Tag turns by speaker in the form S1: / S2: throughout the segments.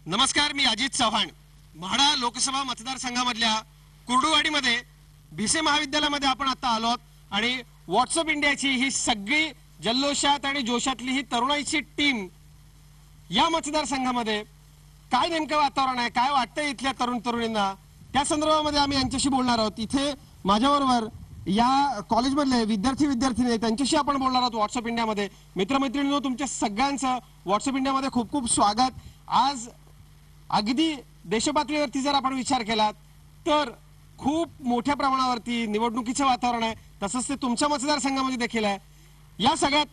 S1: नमस्कार, मी अजित चव्हाण. म्हाडा लोकसभा मतदारसंघामधल्या कुर्डुवाडीमध्ये भिसे महाविद्यालयामध्ये आपण आता आलो आहोत आणि व्हॉट्सअप इंडियाची ही सगळी जल्लोषात आणि जोशातली ही तरुणाईची टीम या मतदारसंघामध्ये काय नेमकं वातावरण आहे, काय वाटतंय इथल्या तरुण तरुणींना, त्या संदर्भामध्ये आम्ही यांच्याशी बोलणार आहोत. इथे माझ्याबरोबर या कॉलेजमधले विद्यार्थी त्यांच्याशी आपण बोलणार आहोत व्हॉट्सअप इंडियामध्ये. मित्रमैत्रिणींनो, तुमच्या सगळ्यांचं व्हॉट्सअप इंडियामध्ये खूप खूप स्वागत. आज अगदी देशपातळीवरती जर आपण विचार केला तर खूप मोठ्या प्रमाणावरती निवडणुकीचं वातावरण आहे, तसंच ते तुमच्या मतदारसंघामध्ये देखील आहे. या सगळ्यात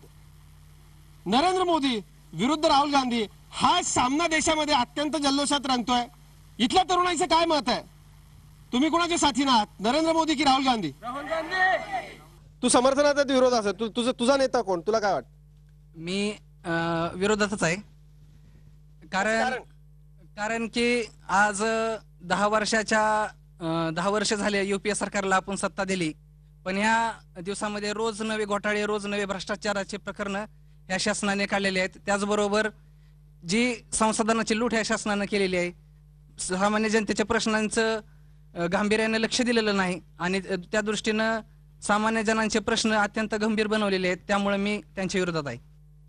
S1: नरेंद्र मोदी विरुद्ध राहुल गांधी हा सामना देशामध्ये अत्यंत जल्लोषात रंगतोय. इथल्या तरुणाईचं काय मत आहे? तुम्ही कोणाच्या साथीनं आहात, नरेंद्र मोदी की राहुल गांधी? तू समर्थनात विरोधात तुझा नेता कोण, तुला काय वाटतं?
S2: मी विरोधातच आहे. कारण की आज 10 वर्ष झाले युपीए सरकारला आपण सत्ता दिली, पण ह्या दिवसामध्ये रोज नवे घोटाळे, रोज नवे भ्रष्टाचाराचे प्रकरण या शासनाने काढलेले आहेत. त्याचबरोबर जी संसाधनाची लूट ह्या शासनाने केलेली आहे, सामान्य जनतेच्या प्रश्नांचं गांभीर्याने लक्ष दिलेलं नाही आणि त्या दृष्टीनं सामान्य जनांचे प्रश्न अत्यंत गंभीर बनवलेले आहेत. त्यामुळे मी त्यांच्या विरोधात आहे.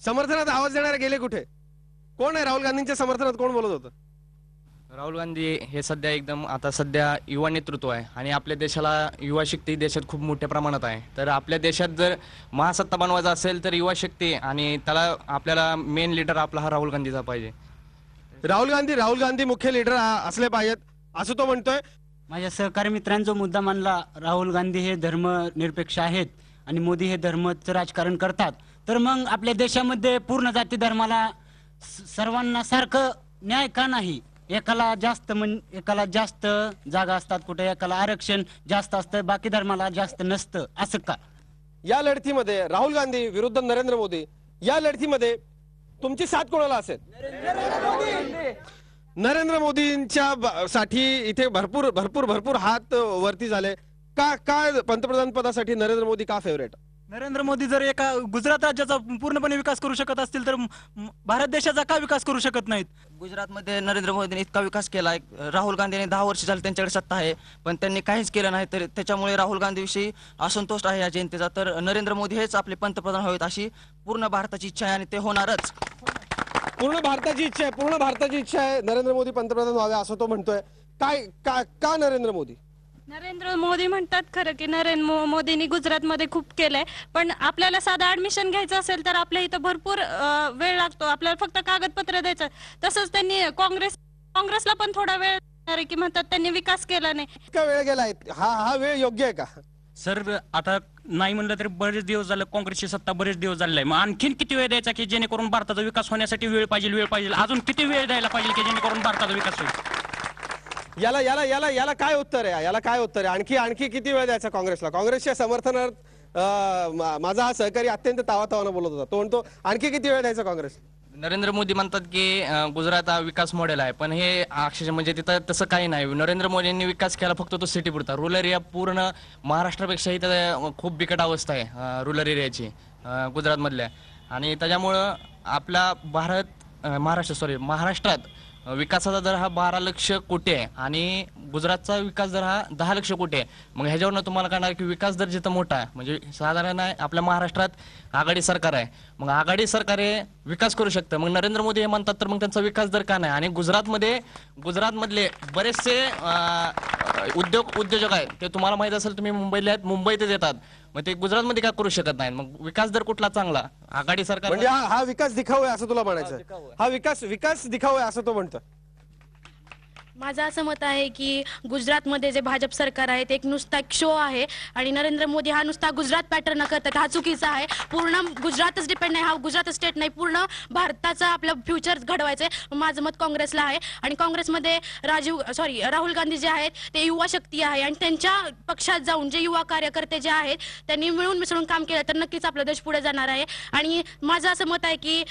S1: समर्थनात आवाज देणारे गेले कुठे? कोण आहे राहुल गांधींच्या समर्थनात? कोण बोलत होतं?
S3: राहुल गांधी हे सध्या युवा नेतृत्व आहे आणि आपल्या देशाला युवा शक्ती देशात खूप मोठ्या प्रमाणात आहे. तर आपल्या देशात जर महासत्ता बनवायचा असेल तर युवा शक्ती आणि आपल्याला मेन लीडर आपला हा राहुल गांधीचा पाहिजे.
S1: राहुल गांधी मुख्य लीडर असले पाहिजेत असं तो म्हणतोय.
S4: माझ्या सहकारी मित्रांचा मुद्दा मानला, राहुल गांधी हे धर्मनिरपेक्ष आहेत आणि मोदी हे धर्माचं राजकारण करतात, तर मग आपल्या देशामध्ये पूर्ण जाती धर्माला सर्वांना सारखं न्याय का नाही? एकाला जास्त जागा असतात, कुठे एकाला आरक्षण जास्त असतं, बाकी धर्माला जास्त नसतं, असं का?
S1: या लढतीमध्ये राहुल गांधी विरुद्ध नरेंद्र मोदी, या लढतीमध्ये तुमची साथ कोणाला असेल? नरेंद्र मोदींच्या साठी इथे भरपूर हात वरती झाले. का पंतप्रधान पदासाठी नरेंद्र मोदी का फेवरेट?
S5: नरेंद्र मोदी जर एका गुजरात राज्याचा पूर्णपणे विकास करू शकत असतील तर भारत देशाचा का विकास करू शकत नाहीत?
S6: गुजरातमध्ये नरेंद्र मोदींनी इतका विकास केला. राहुल गांधीने 10 वर्ष झाले त्यांच्याकडे सत्ता आहे, पण त्यांनी काहीच केलं नाही. तर त्याच्यामुळे राहुल गांधीविषयी असंतोष आहे या जनतेचा. तर नरेंद्र मोदी हेच आपले पंतप्रधान व्हावेत अशी पूर्ण भारताची इच्छा आहे आणि ते होणारच.
S1: पूर्ण भारताची इच्छा आहे नरेंद्र मोदी पंतप्रधान व्हावे असं तो म्हणतोय. का नरेंद्र मोदी?
S7: नरेंद्र मोदी म्हणतात खरं की नरेंद्र मोदींनी गुजरातमध्ये खूप केलंय, पण आपल्याला साधं ऍडमिशन घ्यायचं असेल तर आपल्या इथं भरपूर वेळ लागतो. आपल्याला फक्त कागदपत्र द्यायचं. तसंच त्यांनी काँग्रेसला पण थोडा वेळ आहे की म्हणतात त्यांनी विकास केला नाही.
S1: इतका वेळ गेलाय, हा वेळ योग्य आहे का?
S4: सर, आता नाही म्हणलं तरी बरेच दिवस झाले काँग्रेसची सत्ता, बरेच दिवस झाले. मग आणखीन किती वेळ द्यायचा की जेणेकरून भारताचा विकास होण्यासाठी वेळ पाहिजे? अजून किती वेळ द्यायला पाहिजे की जेणेकरून भारताचा विकास होईल?
S1: याला काय उत्तर आहे? आणखी किती वेळ द्यायचा काँग्रेसला? काँग्रेसच्या समर्थनार्थ माझा हा सहकारी अत्यंत तावातावानं बोलत होता. तो म्हणतो आणखी किती वेळ द्यायचा काँग्रेस?
S3: नरेंद्र मोदी म्हणतात की गुजरात हा विकास मॉडेल आहे, पण हे अक्षरशः म्हणजे तिथं तसं काही नाही. नरेंद्र मोदींनी विकास केला फक्त तो सिटी पुरता. रूरल एरिया पूर्ण महाराष्ट्रापेक्षाही तर खूप बिकट अवस्था आहे रूरल एरियाची गुजरातमधल्या. आणि त्याच्यामुळं आपला महाराष्ट्रात विकासाचा दर हा 12 लक्ष कोटी आहे आणि गुजरातचा विकास दर हा 10 लक्ष कोटी आहे. मग ह्याच्यावरनं तुम्हाला कळणार की विकास दर जिथं मोठा आहे, म्हणजे साधारण आहे आपल्या महाराष्ट्रात आघाडी सरकार आहे. मग आघाडी सरकार हे विकास करू शकतं. मग नरेंद्र मोदी हे म्हणतात तर मग त्यांचा विकास दर का नाही? आणि गुजरातमधले बरेचसे उद्योजक आहेत, ते तुम्हाला माहित असेल, तुम्ही मुंबईला आहेत, मुंबईतच येतात. मग ते गुजरातमध्ये का करू शकत नाही? मग विकास दर कुठला चांगला? आघाडी सरकार
S1: म्हणजे हा विकास दिखाऊ आहे असं तुला म्हणायचं? हा विकास दिखाऊ आहे असं तो म्हणतो.
S7: माझं असं मत आहे की गुजरातमध्ये जे भाजप सरकार आहे ते एक नुसता शो आहे आणि नरेंद्र मोदी हा नुसता गुजरात पॅटर्न करतात. हा चुकीचा आहे. पूर्ण गुजरातच डिपेंड नाही, हा गुजरात स्टेट नाही, पूर्ण भारताचा आपलं फ्युचर घडवायचंय. माझं मत काँग्रेसला आहे आणि काँग्रेसमध्ये राहुल गांधी जे आहेत ते युवा शक्ती आहे आणि त्यांच्या पक्षात जाऊन जे युवा कार्यकर्ते जे आहेत त्यांनी मिळून मिसळून काम केलं तर नक्कीच आपला देश पुढे जाणार आहे. आणि माझं असं मत आहे की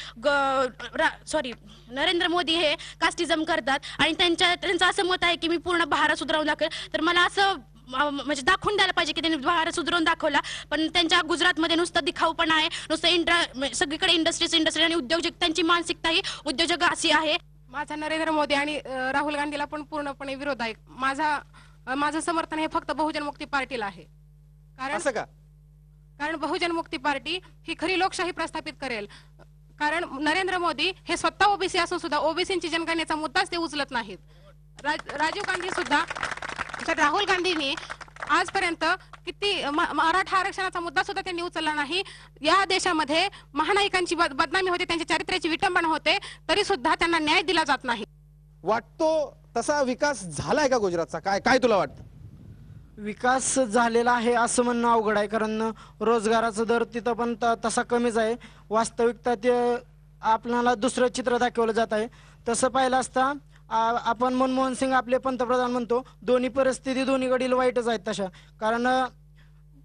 S7: नरेंद्र मोदी हे कास्टिझम करतात आणि त्यांचं असं मत आहे की मी पूर्ण भारत सुधारून दाखवेल. तर मला असं म्हणजे दाखवून द्यायला पाहिजे की त्यांनी भारत सुधारून दाखवला, पण त्यांच्या गुजरातमध्ये नुसतं दिखाऊ पण आहे, नुसतं सगळीकडे इंडस्ट्री आणि उद्योजक, त्यांची मानसिकता ही उद्योजक अशी आहे.
S8: माझा नरेंद्र मोदी आणि राहुल गांधीला पण पूर्णपणे विरोध आहे. माझं समर्थन हे फक्त बहुजन मुक्ती पार्टीला आहे.
S1: असं का?
S8: कारण बहुजन मुक्ती पार्टी ही खरी लोकशाही प्रस्थापित करेल. कारण नरेंद्र मोदी हे स्वतः ओबीसी असून सुद्धा ओबीसींची जनगणनेचा मुद्दाच ते उचलत नाहीत. राजीव गांधी सुद्धा, तर राहुल गांधींनी आजपर्यंत किती मराठा आरक्षणाचा मुद्दा सुद्धा त्यांनी उचलला नाही. या देशामध्ये महानायकांची बदनामी होते, त्यांच्या चारित्र्याची विटंबना होते, तरी सुद्धा त्यांना न्याय दिला जात नाही.
S1: वाटतो तसा विकास झालाय का गुजरातचा? काय काय तुला वाटतं?
S9: विकास झालेला आहे असं म्हणणं अवघड आहे, कारण रोजगाराचा दर तिथं पण तसा कमीच आहे. वास्तविकता ते आपल्याला दुसरं चित्र दाखवलं जात आहे. तसं पाहिलं असता आपण मनमोहन सिंग आपले पंतप्रधान म्हणतो, दोन्ही परिस्थिती दोन्हीकडील वाईटच आहेत तशा. कारण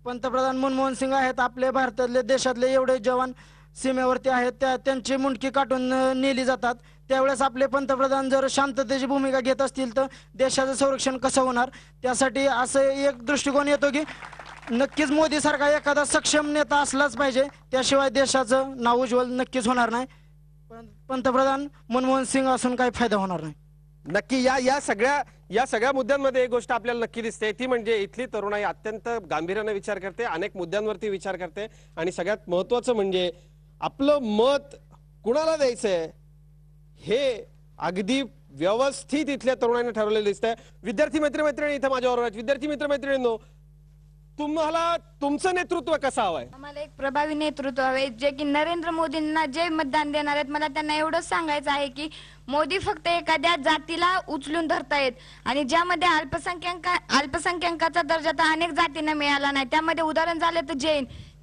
S9: पंतप्रधान मनमोहन सिंग आहेत, आपले भारतातले देशातले एवढे जवान सीमेवरती आहेत, त्यांची मुंडकी काढून नेली जातात. त्यावेळेस आपले पंतप्रधान जर शांततेची भूमिका घेत असतील तर देशाचं संरक्षण कसं होणार? त्यासाठी असं एक दृष्टिकोन येतो की नक्कीच मोदी सारखा एखादा सक्षम नेता असलाच पाहिजे, त्याशिवाय देशाचं नाव उज्ज्वल नक्कीच होणार नाही. पंतप्रधान मनमोहन सिंग असून काही फायदा होणार नाही.
S1: नक्की या सगळ्या मुद्द्यांमध्ये एक गोष्ट आपल्याला नक्की दिसते, ती म्हणजे इथली तरुणाई अत्यंत गांभीर्याने विचार करते, अनेक मुद्द्यांवरती विचार करते, आणि सगळ्यात महत्वाचं म्हणजे आपलं मत कुणाला द्यायचंय हे अगदी व्यवस्थित इथल्या तरुणांनी ठरवलेलं दिसतंय. विद्यार्थी मित्रमैत्रिणी इथं माझ्याबरोबर आहेत. विद्यार्थी मित्रमैत्रिणींनो, तुम्हाला तुमचं नेतृत्व कसं हवंय?
S10: आम्हाला एक प्रभावी नेतृत्व हवे, जे की नरेंद्र मोदींना जे मतदान देणार आहेत, मला त्यांना एवढंच सांगायचं आहे की मोदी फक्त एखाद्या जातीला उचलून धरतायत, आणि ज्यामध्ये अल्पसंख्याकाचा दर्जा तर अनेक जातींना मिळाला नाही. त्यामध्ये उदाहरण झालं तर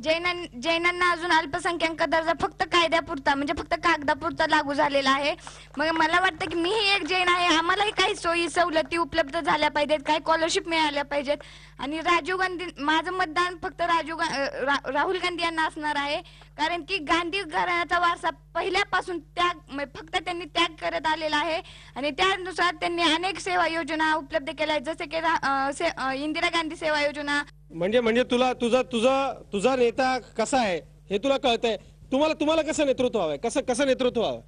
S10: जैनांना अजून अल्पसंख्याक दर्जा फक्त कायद्यापुरता, म्हणजे फक्त कागदापुरता लागू झालेला आहे. मग मला वाटतं की मीही एक जैन आहे, आम्हालाही काही सोयी सवलती उपलब्ध झाल्या पाहिजेत, काही स्कॉलरशिप मिळाल्या पाहिजेत. आणि राजीव गांधी, माझं मतदान फक्त राहुल गांधी यांना असणार आहे, कारण की गांधी घराण्याचा वारसा पहिल्यापासून फक्त त्यांनी त्याग करत आलेला आहे, आणि त्यानुसार त्यांनी अनेक सेवा योजना उपलब्ध केल्या आहेत, जसे की इंदिरा गांधी सेवा योजना.
S1: म्हणजे तुझा नेता कसा आहे हे तुला कळतंय. तुम्हाला कसं नेतृत्व हवंय? कसं नेतृत्व हवं?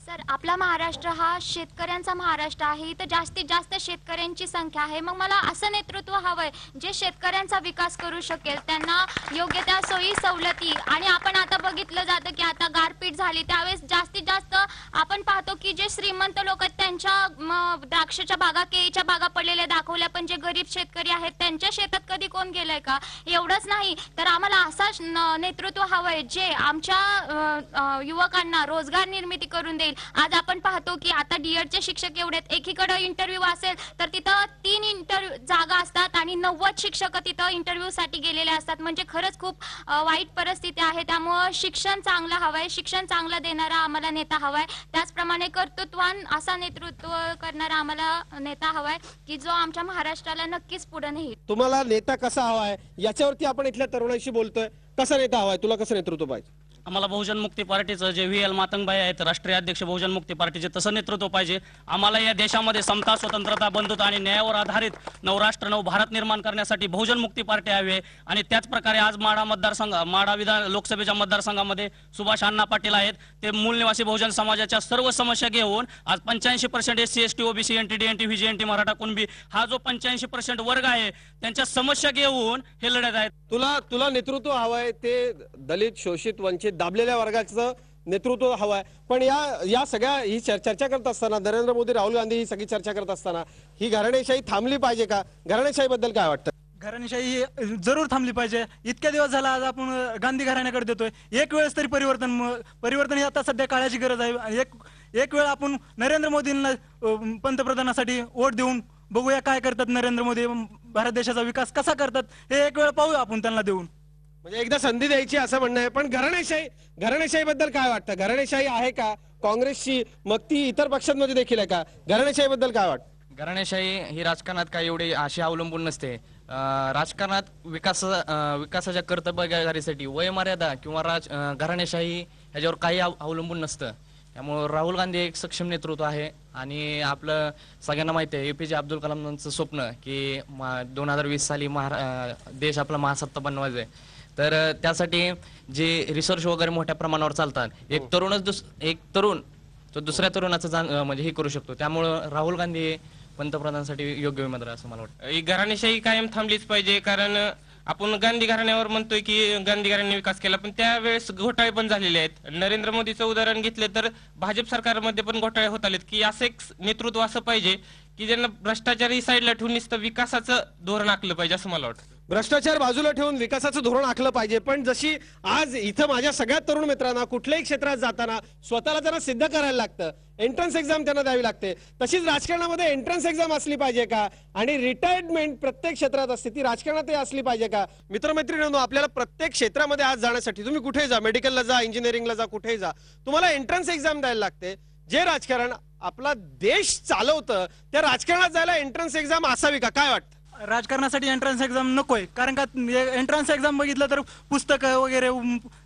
S11: सर, आपला महाराष्ट्र हा शेतकऱ्यांचा महाराष्ट्र आहे. इथं जास्तीत जास्त शेतकऱ्यांची संख्या आहे. मग मला असं नेतृत्व हवंय जे शेतकऱ्यांचा विकास करू शकेल, त्यांना योग्य त्या सोयी सवलती. आणि आपण आता बघितलं जातं की आता गारपीट झाली त्यावेळेस जास्तीत जास्त आपण पाहतो की जे श्रीमंत लोक आहेत त्यांच्या द्राक्षाच्या बागा, केळीच्या बागा पडलेल्या दाखवल्या, पण जे गरीब शेतकरी आहेत त्यांच्या शेतात कधी कोण गेलंय का? एवढंच नाही तर आम्हाला असा नेतृत्व हवंय जे आमच्या युवकांना रोजगार निर्मिती करून देईल. आज आपण पाहतो की आता डीएडचे शिक्षक एवढे, एकीकडे इंटरव्ह्यू असेल तर तिथं 3 जागा असतात आणि 90 शिक्षक तिथं इंटरव्ह्यू साठी गेलेले असतात. म्हणजे खरंच खूप वाईट परिस्थिती आहे. त्यामुळं शिक्षण चांगलं हवंय, शिक्षण चांगलं देणारा आम्हाला नेता हवाय. त्याचप्रमाणे कर्तृत्वान असा नेतृत्व करणारा आम्हाला नेता हवाय की जो आमच्या महाराष्ट्राला नक्कीच पुढे नेईल.
S1: तुम्हाला नेता कसा हवाय याच्यावरती आपण इथल्या तरुणाईशी बोलतोय. कसा नेता हवाय तुला? कसं नेतृत्व पाहिजे?
S12: आम्हाला बहुजन मुक्ती पार्टीचं जे VL मातंगबाई आहेत, राष्ट्रीय अध्यक्ष बहुजन मुक्ती पार्टीचे, तसं नेतृत्व पाहिजे. आम्हाला या देशामध्ये समता, स्वतंत्रता, बंधुता आणि न्यायावर आधारित नवराष्ट्र नव भारत निर्माण करण्यासाठी बहुजन मुक्ती पार्टी हवी आहे. आणि त्याच प्रकारे आज माढा विधान लोकसभेच्या मतदारसंघामध्ये सुभाष अण्णा पाटील आहेत. ते मूळ निवासी बहुजन समाजाच्या सर्व समस्या घेऊन आज 85% SC ST OBC NT DNT VJNT Maratha Kunbi हा जो 85% वर्ग आहे त्यांच्या समस्या घेऊन हे लढत आहेत.
S1: तुला नेतृत्व हवंय ते दलित, शोषित, वंचित, दाबलेल्या वर्गाचं नेतृत्व हवंय. पण या सगळ्या ही चर्चा करत असताना, नरेंद्र मोदी, राहुल गांधी ही सगळी चर्चा करत असताना ही घराणेशाही थांबली पाहिजे का? घराणेशाही बद्दल काय वाटतं?
S5: घराणेशाही जरूर थांबली पाहिजे. इतक्या दिवस झाला आज आपण गांधी घराण्याकडे देतोय. एक वेळेस तरी परिवर्तन ही आता सध्या काळाची गरज आहे. आणि एक वेळ आपण नरेंद्र मोदींना पंतप्रधानासाठी वोट देऊन बघूया काय करतात नरेंद्र मोदी, भारत देशाचा विकास कसा करतात हे एक वेळ पाहूया आपण त्यांना देऊन.
S1: म्हणजे एकदा संधी द्यायची असं म्हणणं आहे. पण घराणेशाही बद्दल काय वाटतं? घराणेशाही आहे का काँग्रेसची? मग ती इतर पक्षांमध्ये देखील आहे का? घराणेशाही बद्दल काय वाटतं?
S3: घराणेशाही ही राजकारणात काय एवढी अशी अवलंबून नसते. राजकारणात विकासाच्या कर्तव्यगारीसाठी वयमर्यादा किंवा घराणेशाही ह्याच्यावर काही अवलंबून नसतं. त्यामुळं राहुल गांधी एक सक्षम नेतृत्व आहे. आणि आपलं सगळ्यांना माहिती आहे APJ अब्दुल कलामांचं स्वप्न की 2020 साली देश आपला महासत्ता बनवायचा आहे. तर त्यासाठी जे रिसर्च वगैरे मोठ्या प्रमाणावर चालतात. एक तरुण तो दुसऱ्या तरुणाचं म्हणजे हे करू शकतो. त्यामुळं राहुल गांधी हे पंतप्रधानांसाठी योग्य उमेदवार आहे असं मला वाटतं.
S13: ही घराणेशाही कायम थांबलीच पाहिजे, कारण आपण गांधी घराण्यावर म्हणतोय की गांधी घराण्याने विकास केला, पण त्यावेळेस घोटाळे पण झालेले आहेत. नरेंद्र मोदीचं उदाहरण घेतलं तर भाजप सरकारमध्ये पण घोटाळे होत आलेत, की असं एक नेतृत्व असं पाहिजे की ज्यांना भ्रष्टाचारी साईडला ठेवून नुसतं विकासाचं धोरण आखलं पाहिजे असं मला वाटतं.
S1: भ्रष्टाचार बाजूला ठेवून विकासाचं धोरण आखलं पाहिजे. पण जशी आज इथं माझ्या सगळ्या तरुण मित्रांना कुठल्याही क्षेत्रात जाताना स्वतःला त्यांना सिद्ध करायला लागतं, एंट्रन्स एक्झाम त्यांना द्यावी लागते, तशीच राजकारणामध्ये एंट्रन्स एक्झाम असली पाहिजे का? आणि रिटायरमेंट प्रत्येक क्षेत्रात असते, ती राजकारणातही असली पाहिजे का? मित्रमैत्रिणींनो, आपल्याला प्रत्येक क्षेत्रामध्ये आज जाण्यासाठी तुम्ही कुठेही जा, मेडिकलला जा, इंजिनिअरिंगला जा, कुठेही जा, तुम्हाला एंट्रन्स एक्झाम द्यायला लागते. जे राजकारण आपला देश चालवतं त्या राजकारणात जायला एंट्रन्स एक्झाम असावी का? काय वाटतं?
S5: राजकारणासाठी एंट्रन्स एक्झाम नकोय, कारण का एंट्रन्स एक्झाम बघितलं तर पुस्तकं वगैरे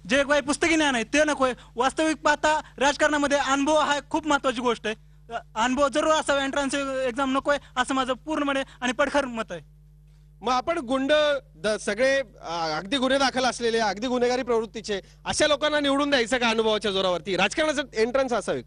S5: जे काही पुस्तकी ज्ञान आहे ते नकोय. वास्तविक पाहता राजकारणामध्ये अनुभव हा खूप महत्वाची गोष्ट आहे. अनुभव जरूर असावा, एंट्रन्स एक्झाम नकोय असं माझं पूर्णपणे आणि पडखर मत आहे.
S1: मग आपण गुंड सगळे अगदी गुन्हे दाखल असलेले, अगदी गुन्हेगारी प्रवृत्तीचे अशा लोकांना निवडून द्यायचं का अनुभवाच्या जोरावरती? राजकारणाचं एंट्रन्स असावी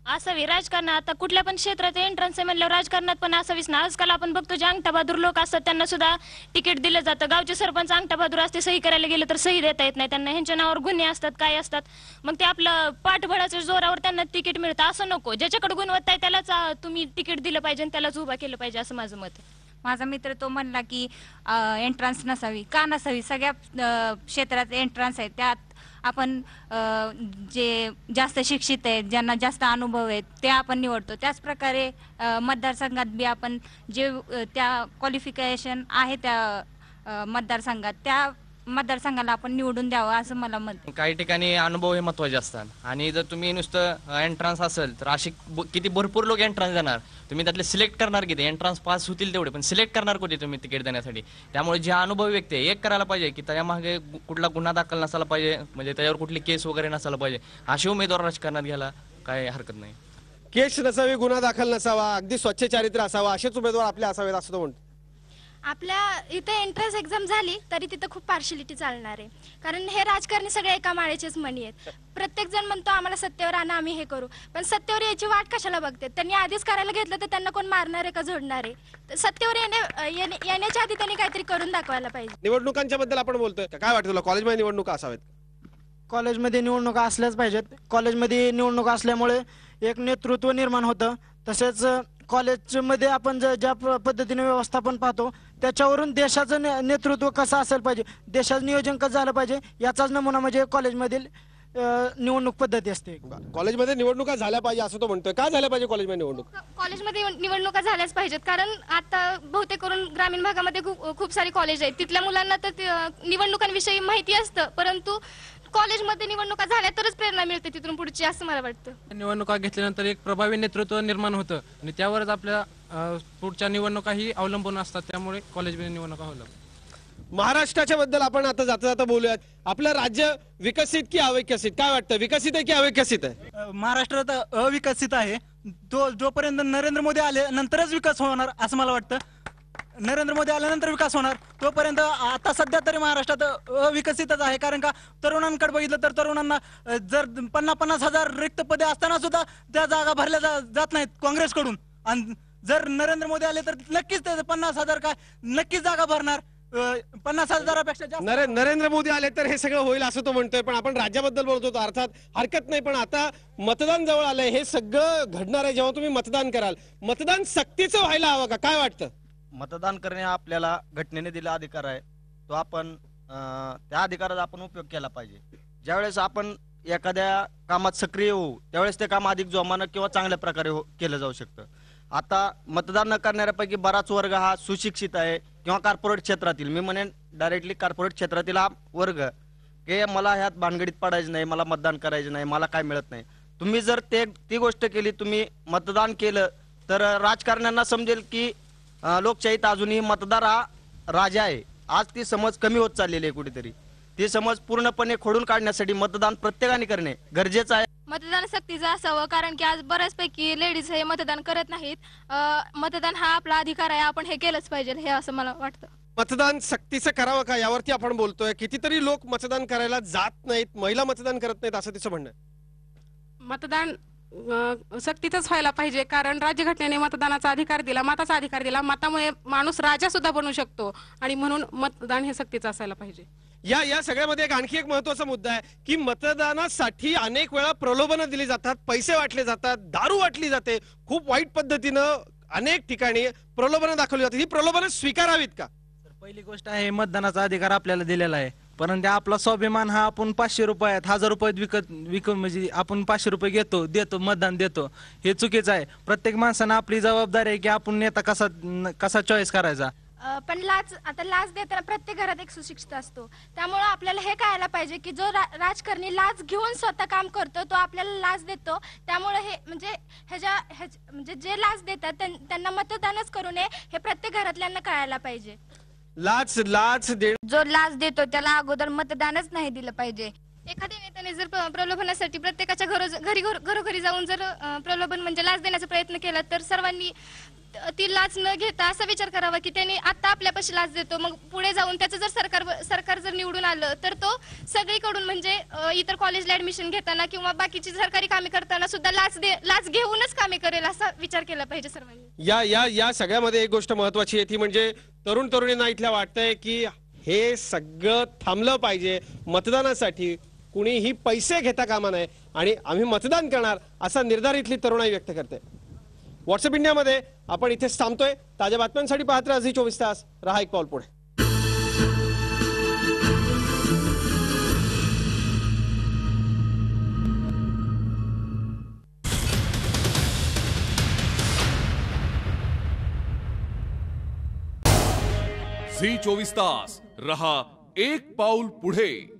S11: असावी. राजकारणात आता कुठल्या पण क्षेत्रात एंट्रन्स आहे म्हणल्यावर राजकारणात पण असावीच ना. आजकाल आपण बघतो जे अंगठा बहादूर लोक असतात त्यांना सुद्धा तिकीट दिलं जातं. गावचे सरपंच अंगठा बहादूर असते, सही करायला गेलं तर सही देता येत नाही त्यांना, ह्यांच्या नावावर गुन्हे असतात, काय असतात. मग ते आपलं पाठबळाच्या जोरावर त्यांना तिकीट मिळतं. असं नको, ज्याच्याकडे गुणवत्ता आहे त्यालाच तुम्ही तिकीट दिलं पाहिजे आणि त्यालाच उभा केलं पाहिजे असं माझं मत आहे.
S14: माझा मित्र तो म्हणला की एंट्रन्स नसावी. का नसावी? सगळ्या क्षेत्रात एंट्रन्स आहे, त्यात आपण जे जास्त शिक्षित आहेत, ज्यांना जास्त अनुभव आहेत ते आपण निवडतो. त्याच प्रकारे मतदारसंघात बी आपण जे त्या क्वालिफिकेशन आहे त्या मतदारसंघात, त्या मतदारसंघाला आपण निवडून द्यावं असं मला मत आहे.
S3: काही ठिकाणी अनुभव हे महत्वाचे असतात आणि जर तुम्ही नुसतं एंट्रन्स असेल तर अशी किती भरपूर लोक एंट्रन्स देणार, तुम्ही त्यातले सिलेक्ट करणार किती? एंट्रन्स पास होतील तेवढे, पण सिलेक्ट करणार कुठे तुम्ही तिकीट देण्यासाठी? त्यामुळे जे अनुभवी व्यक्ती आहे एक करायला पाहिजे की त्याच्या मागे कुठला गुन्हा दाखल नसायला पाहिजे, म्हणजे त्याच्यावर कुठली केस वगैरे नसायला पाहिजे. असे उमेदवार राजकारणात घ्यायला काय हरकत नाही.
S1: केस नसावी, गुन्हा दाखल नसावा, अगदी स्वच्छ चारित्र्य असावा, असेच उमेदवार आपले असावेत असं तो म्हणतो.
S7: आपल्या इथे एंट्रन्स एक्झाम झाली तरी तिथं खूप पार्शिलिटी चालणार आहे, कारण हे राजकारणी सगळे एका माळेचेच मणी आहेत. प्रत्येक जण म्हणतो आम्हाला सत्तेवर आणा, आम्ही हे करू, पण सत्तेवर यायची वाट कशाला बघते? त्यांनी आधीच करायला घेतलं तर त्यांना कोण मारणार आहे का झोडणार आहे? तर सत्तेवर येण्याच्या आधी त्यांनी काहीतरी करून दाखवायला पाहिजे.
S1: निवडणुकांच्या बद्दल आपण बोलतोय, काय वाटतं तुला? कॉलेजमध्ये निवडणुका असावेत?
S9: कॉलेजमध्ये निवडणुका असल्याच पाहिजेत. कॉलेजमध्ये निवडणुका असल्यामुळे एक नेतृत्व निर्माण होतं. तसेच कॉलेजमध्ये आपण ज्या पद्धतीने व्यवस्थापन पाहतो त्याच्यावरून देशाचं नेतृत्व कसं असेल पाहिजे, देशाचं नियोजन कसं झालं पाहिजे याचाच नमुना म्हणजे कॉलेजमधील निवडणूक पद्धती असते.
S1: कॉलेजमध्ये निवडणुका झाल्या पाहिजे असं तो म्हणतोय. काय झाल्या पाहिजे कॉलेजमध्ये निवडणूक?
S7: कॉलेजमध्ये निवडणुका झाल्याच पाहिजेत, कारण आता बहुतेक करून ग्रामीण भागामध्ये खूप सारी कॉलेज आहेत. तिथल्या मुलांना तर निवडणुकांविषयी माहिती असतं, परंतु कॉलेजमध्ये निवडणुका झाल्या तरच प्रेरणा मिळते तिथून पुढची असं मला वाटतं.
S2: निवडणुका घेतल्यानंतर एक प्रभावी नेतृत्व निर्माण होतं आणि त्यावरच आपल्या पुढच्या निवडणुकाही अवलंबून असतात. त्यामुळे कॉलेजमध्ये निवडणुका अवलंबून.
S1: महाराष्ट्राच्या बद्दल आपण आता जाता जाता बोलूयात. आपलं राज्य विकसित की अविकसित? काय वाटतं, विकसित आहे की अविकसित आहे?
S5: महाराष्ट्र तर अविकसित आहे. जोपर्यंत नरेंद्र मोदी आले नंतरच विकास होणार असं मला वाटतं. नरेंद्र मोदी आल्यानंतर विकास होणार. तोपर्यंत आता सध्या तरी महाराष्ट्रात अविकसितच आहे. कारण का तरुणांकडे बघितलं तर तरुणांना जर 50,000 रिक्त पदे असताना सुद्धा त्या जागा भरल्या जात नाहीत काँग्रेसकडून. आणि जर नरेंद्र मोदी आले तर नक्कीच 50,000 काय नक्कीच जागा भरणार. 50,000पेक्षा जास्त.
S1: नरेंद्र मोदी आले तर हे सगळं होईल असं तो म्हणतोय. पण आपण राज्याबद्दल बोलत होतो, अर्थात हरकत नाही. पण आता मतदान जवळ आलंय, हे सगळं घडणार आहे जेव्हा तुम्ही मतदान कराल. मतदान सक्तीचं व्हायला हवं का? काय वाटतं?
S6: मतदान करणे हा आपल्याला घटनेने दिला अधिकार आहे, तो आपण त्या अधिकाराचा आपण उपयोग केला पाहिजे. ज्यावेळेस आपण एखाद्या कामात सक्रिय होऊ त्यावेळेस ते काम अधिक जोमानं किंवा चांगल्या प्रकारे केलं जाऊ शकतं. आता मतदान न करणाऱ्यापैकी बराच वर्ग हा सुशिक्षित आहे किंवा कॉर्पोरेट क्षेत्रातील, मी म्हणेन डायरेक्टली कॉर्पोरेट क्षेत्रातील हा वर्ग की मला ह्यात भानगडीत पडायचं नाही, मला मतदान करायचं नाही, मला काय मिळत नाही. तुम्ही जर ती गोष्ट केली, तुम्ही मतदान केलं तर राजकारण्यांना समजेल की लोकशाहीत अजूनही मतदार हा राजा आहे. आज ती समज कमी होत चाललेली आहे कुठेतरी. ती समज पूर्णपणे खोडून काढण्यासाठी मतदान प्रत्येकाने करणे गरजेचं आहे.
S7: मतदान सक्तीचं असावं, कारण की आज बऱ्याचपैकी लेडीज हे मतदान करत नाहीत. मतदान हा आपला अधिकार आहे, आपण हे केलंच पाहिजे हे असं मला वाटतं.
S1: मतदान सक्तीचं करावं का यावरती आपण बोलतोय. कितीतरी लोक मतदान करायला जात नाहीत, महिला मतदान करत नाहीत असं तिचं म्हणणं आहे.
S8: मतदान सक्तीचाच व्हायला पाहिजे, कारण राज्यघटनेने मतदानाचा अधिकार दिला, मताचा अधिकार दिला. मतामुळे माणूस राजा सुद्धा बनू शकतो आणि म्हणून मतदान हे सक्तीचं असायला पाहिजे.
S1: या सगळ्यामध्ये आणखी एक महत्वाचा मुद्दा आहे की मतदानासाठी अनेक वेळा प्रलोभनं दिली जातात, पैसे वाटले जातात, दारू वाटली जाते, खूप वाईट पद्धतीनं अनेक ठिकाणी प्रलोभनं दाखवली जातात. ही प्रलोभनं स्वीकारावीत का?
S15: पहिली गोष्ट आहे, मतदानाचा अधिकार आपल्याला दिलेला आहे, परंतु आपला स्वाभिमान हा आपण 500 रुपयात 1000 रुपयात विकून म्हणजे आपण 500 रुपये देतो मतदान देतो, हे चुकीचं आहे. प्रत्येक माणसानं आपली जबाबदारी आहे की आपण नेता कसा चॉईस करायचा.
S16: पण लाच देताना प्रत्येक घरात एक सुशिक्षित असतो, त्यामुळे आपल्याला हे कळायला पाहिजे की जो राजकारणी लाच घेऊन स्वतः काम करतो तो आपल्याला लाच देतो. त्यामुळे हे म्हणजे जे लाच देतात त्यांना मतदानच करू नये हे प्रत्येक घरातल्यांना कळायला पाहिजे.
S1: लाच
S10: जो लाच देतो त्याला अगोदर मतदानच नाही दिलं पाहिजे.
S16: एखाद्या नेत्याने जर प्रलोभनासाठी प्रत्येकाच्या घरोघरी जाऊन जर प्रलोभन म्हणजे लाच देण्याचा प्रयत्न केला तर सर्वांनी ती लाच न घेता असा विचार करावा की त्यांनी आता आपल्यापाशी लाच देतो, मग पुढे जाऊन त्याचं जर सरकार जर निवडून आलं तर तो सगळीकडून म्हणजे इतर कॉलेजला ऍडमिशन घेताना किंवा बाकीची सरकारी कामे करताना सुद्धा लाच घेऊनच कामे करेल असा विचार केला पाहिजे सर्वांनी.
S1: या सगळ्यामध्ये एक गोष्ट महत्वाची आहे ती म्हणजे तरुणींना इथल्या वाटतंय की हे सगळं थांबलं पाहिजे. मतदानासाठी कुणीही पैसे घेता कामा नये आणि आम्ही मतदान करणार असा निर्धार इथली तरुणाई व्यक्त करते. व्हॉट्सअप इंडियामध्ये आपण इथेच थांबतोय. ताज्या बातम्यांसाठी पाहत राहा झी 24 तास. रहा एक पाऊल पुढे.
S17: झी 24 तास. रहा एक पाऊल पुढे.